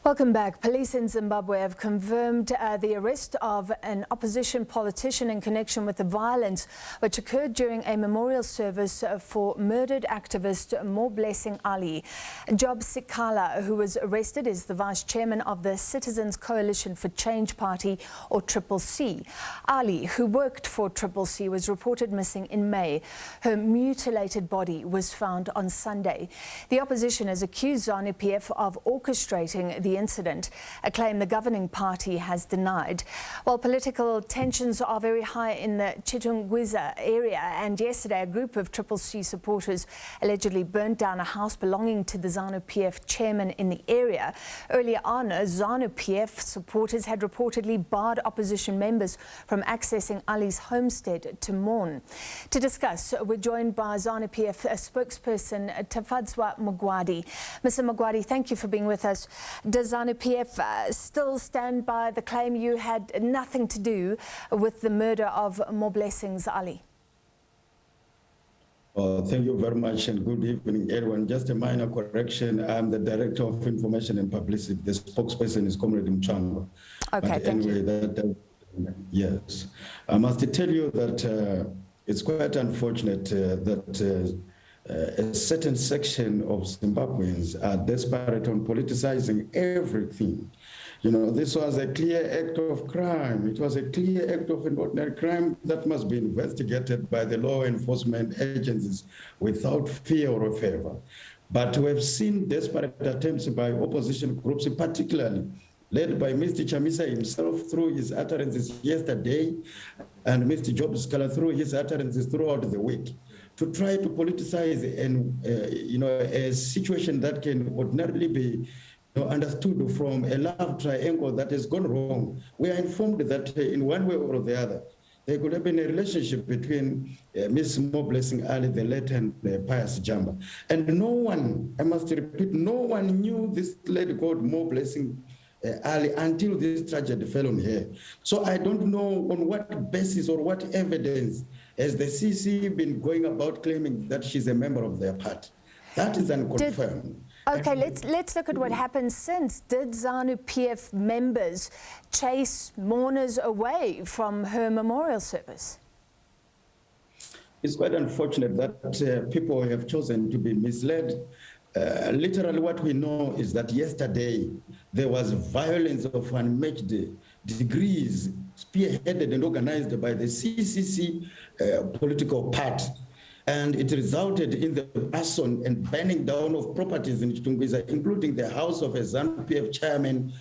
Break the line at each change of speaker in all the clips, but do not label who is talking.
Welcome back. Police in Zimbabwe have confirmed the arrest of an opposition politician in connection with the violence which occurred during a memorial service for murdered activist Moreblessing Ali. Job Sikala, who was arrested, is the vice chairman of the Citizens Coalition for Change Party, or CCC. Ali, who worked for CCC, was reported missing in May. Her mutilated body was found on Sunday. The opposition has accused Zanu PF of orchestrating the incident, a claim the governing party has denied. While political tensions are very high in the Chitungwiza area, and yesterday a group of CCC supporters allegedly burnt down a house belonging to the Zanu PF chairman in the area. Earlier on, Zanu PF supporters had reportedly barred opposition members from accessing Ali's homestead to mourn. To discuss, we're joined by Zanu PF spokesperson Tafadzwa Mugwadi. Mr. Mugwadi, thank you for being with us. Does Zanu PF still stand by the claim you had nothing to do with the murder of Moreblessing Ali?
Thank you very much and good evening, everyone. Just a minor correction. I'm the Director of Information and Publicity. The spokesperson is Comrade Mchanga.
Okay, thank you.
Yes. I must tell you that it's quite unfortunate that a certain section of Zimbabweans are desperate on politicizing everything. You know, this was a clear act of crime. It was a clear act of an ordinary crime that must be investigated by the law enforcement agencies without fear or favor. But we have seen desperate attempts by opposition groups, particularly led by Mr. Chamisa himself through his utterances yesterday, and Mr. Job Sikala through his utterances throughout the week, to try to politicize a situation that can ordinarily be understood from a love triangle that has gone wrong. We are informed that in one way or the other, there could have been a relationship between Ms. Moreblessing Ali, the late, and Pius Jamba. And no one, I must repeat, no one knew this lady called Moreblessing Ali until this tragedy fell on her. So I don't know on what basis or what evidence has the CC been going about claiming that she's a member of their party. That is unconfirmed.
Okay, let's look at what happened since. Did Zanu PF members chase mourners away from her memorial service?
It's quite unfortunate that people have chosen to be misled. Literally what we know is that yesterday there was violence of unmatched degrees spearheaded and organized by the CCC political party. And it resulted in the arson and burning down of properties in Chitungwiza, including the house of a Zanu PF chairman,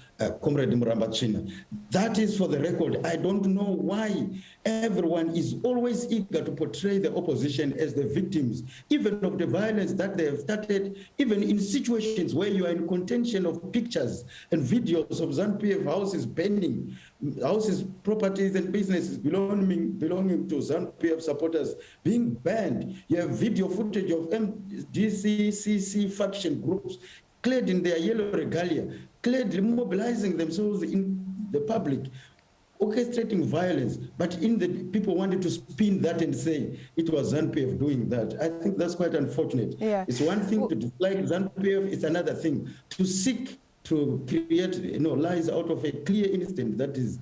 Comrade Murambachina. That is for the record. I don't know why everyone is always eager to portray the opposition as the victims, even of the violence that they have started, even in situations where you are in contention of pictures and videos of Zanu PF houses burning, houses, properties and businesses belonging to Zanu PF supporters being banned. You have video footage of MDCCC faction groups clad in their yellow regalia, clearly mobilizing themselves in the public, orchestrating violence, but people wanted to spin that and say it was Zanu PF doing that. I think that's quite unfortunate.
Yeah.
It's one thing to dislike Zanu PF, it's another thing to seek to create lies out of a clear incident that is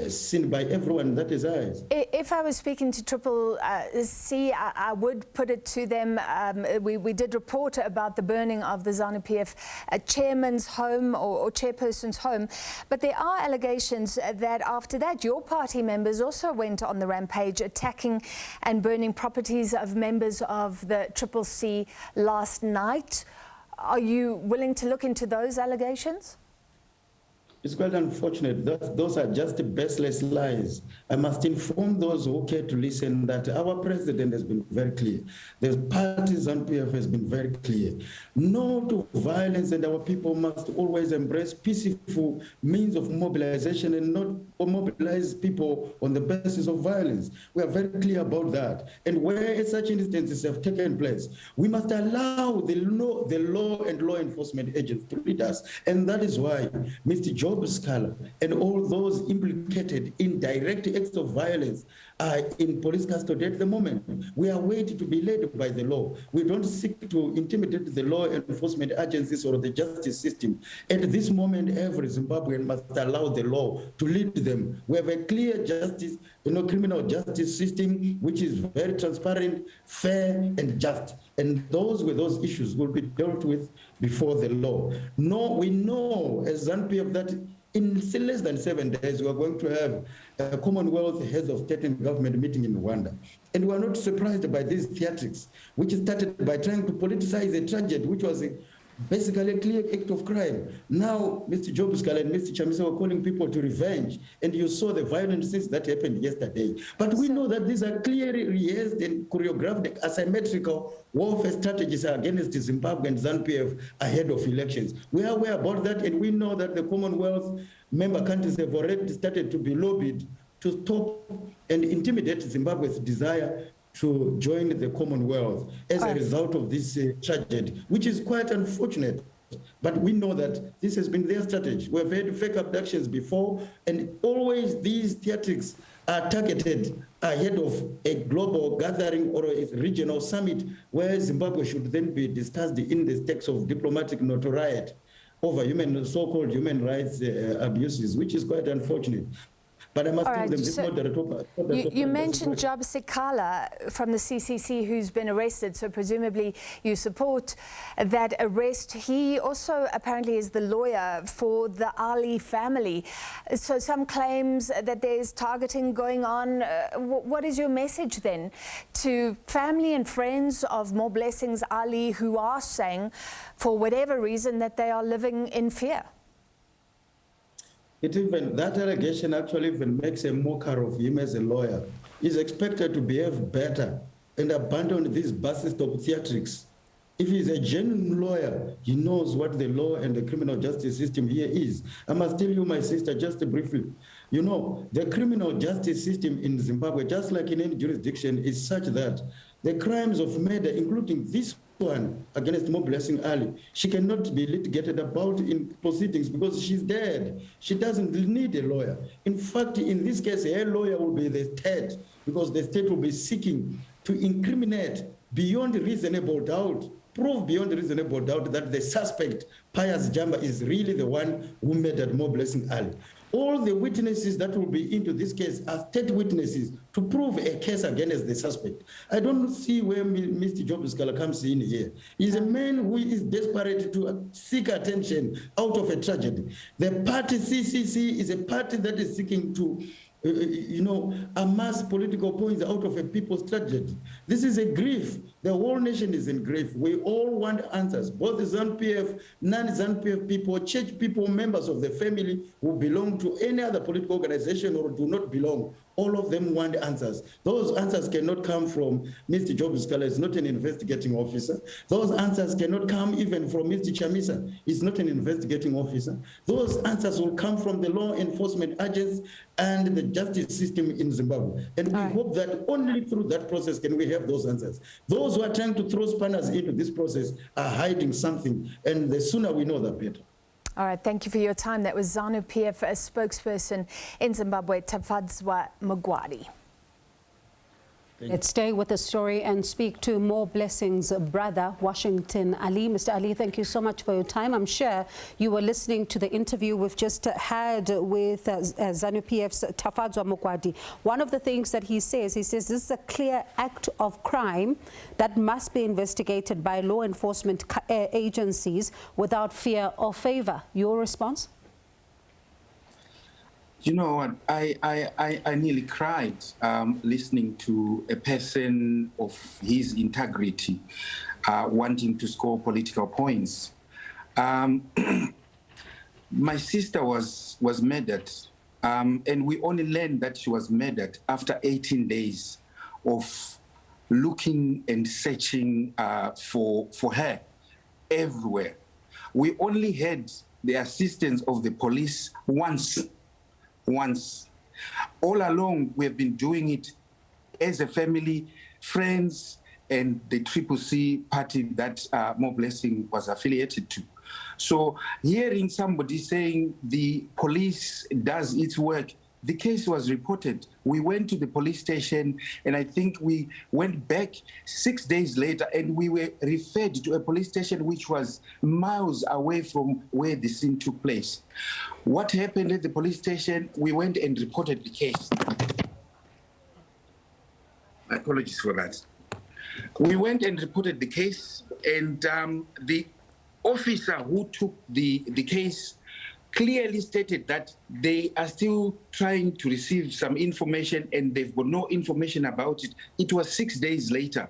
seen by everyone that is eyes.
If I was speaking to CCC, I would put it to them. We did report about the burning of the Zanu PF chairman's home or chairperson's home, but there are allegations that after that your party members also went on the rampage, attacking and burning properties of members of the CCC last night. Are you willing to look into those allegations?
It's quite unfortunate that those are just baseless lies. I must inform those who care to listen that our president has been very clear. The party Zanu PF has been very clear. No to violence, and our people must always embrace peaceful means of mobilization and not mobilize people on the basis of violence. We are very clear about that. And where such instances have taken place, we must allow the law and law enforcement agents to lead us. And that is why Mr. Joe Job Scholar, and all those implicated in direct acts of violence are in police custody at the moment. We are waiting to be led by the law. We don't seek to intimidate the law enforcement agencies or the justice system. At this moment, every Zimbabwean must allow the law to lead them. We have a clear justice, criminal justice system, which is very transparent, fair, and just. And those issues will be dealt with before the law. No, we know as Zanu PF that in less than 7 days, we are going to have a Commonwealth Heads of State and Government meeting in Rwanda. And we are not surprised by these theatrics, which started by trying to politicize a tragedy, which was basically a clear act of crime. Now, Mr. Job Scholar and Mr. Chamisa were calling people to revenge, and you saw the violent scenes that happened yesterday. But we know that these are clearly rehearsed and choreographed asymmetrical warfare strategies against Zimbabwe and Zanu PF ahead of elections. We are aware about that, and we know that the Commonwealth member countries have already started to be lobbied to stop and intimidate Zimbabwe's desire to join the Commonwealth as a result of this tragedy, which is quite unfortunate. But we know that this has been their strategy. We've had fake abductions before, and always these theatrics are targeted ahead of a global gathering or a regional summit where Zimbabwe should then be discussed in the stakes of diplomatic notoriety over so-called human rights abuses, which is quite unfortunate. But I must tell them this moderator.
You mentioned Job Scholar from the CCC who's been arrested, so presumably you support that arrest. He also apparently is the lawyer for the Ali family. So some claims that there's targeting going on. What is your message then to family and friends of Moreblessing Ali who are saying, for whatever reason, that they are living in fear?
That allegation actually even makes a mockery of him as a lawyer. He's expected to behave better and abandon these bassist of theatrics. If he's a genuine lawyer, he knows what the law and the criminal justice system here is. I must tell you, my sister, just briefly, the criminal justice system in Zimbabwe, just like in any jurisdiction, is such that the crimes of murder, including this one against Moreblessing Ali, she cannot be litigated about in proceedings because she's dead. She doesn't need a lawyer. In fact, in this case, her lawyer will be the state, because the state will be seeking to incriminate beyond reasonable doubt, prove beyond reasonable doubt that the suspect, Pius Jamba, is really the one who murdered Moreblessing Ali. All the witnesses that will be into this case are state witnesses to prove a case against the suspect. I don't see where Mr. Job Scholar comes in here. He's a man who is desperate to seek attention out of a tragedy. The party CCC is a party that is seeking to amass political points out of a people's tragedy. This is a grief. The whole nation is in grief. We all want answers. Both the Zanu PF, non-Zanu PF people, church people, members of the family who belong to any other political organization or do not belong. All of them want answers. Those answers cannot come from Mr. Job Scholar. He's not an investigating officer. Those answers cannot come even from Mr. Chamisa. He's not an investigating officer. Those answers will come from the law enforcement agents and the justice system in Zimbabwe. And we hope that only through that process can we have those answers. Those who are trying to throw spanners into this process are hiding something, and the sooner we know, the better.
All right, thank you for your time. That was Zanu PF, a spokesperson in Zimbabwe, Tafadzwa Magwadi.
Let's stay with the story and speak to Moreblessing's brother, Washington Ali. Mr. Ali, thank you so much for your time. I'm sure you were listening to the interview we've just had with Zanu PF's Tafadzwa Magwadi. One of the things that he says this is a clear act of crime that must be investigated by law enforcement agencies without fear or favor. Your response?
You know what, I nearly cried listening to a person of his integrity wanting to score political points. My sister was murdered, and we only learned that she was murdered after 18 days of looking and searching for her everywhere. We only had the assistance of the police once. All along, we have been doing it as a family, friends, and the CCC party that Moreblessing was affiliated to. So hearing somebody saying the police does its work, the case was reported. We went to the police station, and I think we went back 6 days later, and we were referred to a police station which was miles away from where the scene took place. What happened at the police station? We went and reported the case. Apologies for that. We went and reported the case, and the officer who took the case clearly stated that they are still trying to receive some information and they've got no information about it. It was 6 days later.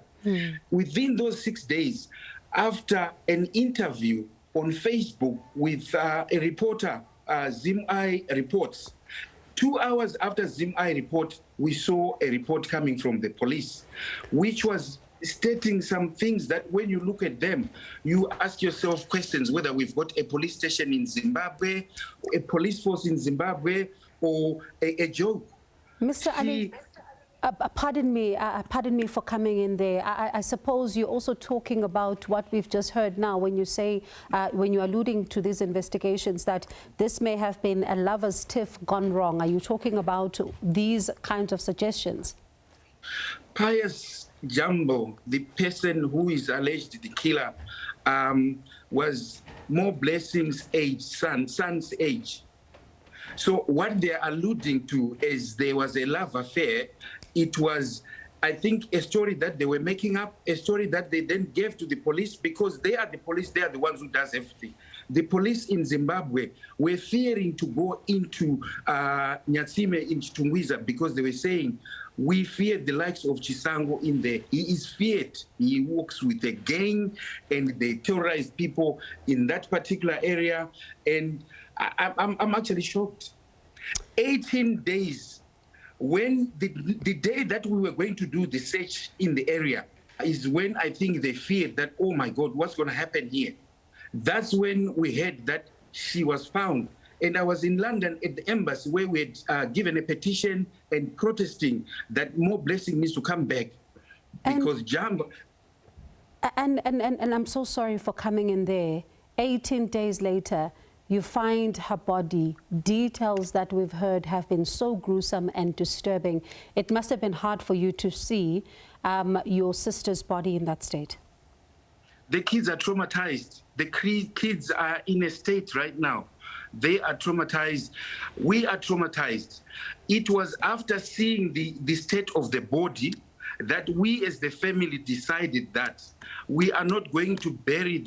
Within those 6 days, after an interview on Facebook with a reporter, Zimai Reports, 2 hours after Zimai report, we saw a report coming from the police, which was stating some things that when you look at them, you ask yourself questions whether we've got a police station in Zimbabwe, a police force in Zimbabwe, or a joke.
Mr. Ali, pardon me for coming in there. I suppose you're also talking about what we've just heard now when you say, when you're alluding to these investigations, that this may have been a lover's tiff gone wrong. Are you talking about these kinds of suggestions?
Pius Jumbo, the person who is alleged the killer, was Moreblessing's age, son's age. So what they're alluding to is there was a love affair. It was, I think, a story that they were making up, a story that they then gave to the police, because they are the police, they are the ones who does everything. The police in Zimbabwe were fearing to go into Nyatsime, into Tungwiza, because they were saying, we fear the likes of Chisango in there. He is feared. He works with a gang and they terrorize people in that particular area. And I'm actually shocked. 18 days, when the day that we were going to do the search in the area is when I think they feared that, oh my God, what's going to happen here? That's when we heard that she was found. And I was in London at the embassy where we had given a petition and protesting that Moreblessing needs to come back because Jumbo.
And I'm so sorry for coming in there. 18 days later, you find her body. Details that we've heard have been so gruesome and disturbing. It must have been hard for you to see your sister's body in that state.
The kids are traumatized. The kids are in a state right now. They are traumatized. We are traumatized. It was after seeing the state of the body that we as the family decided that we are not going to bury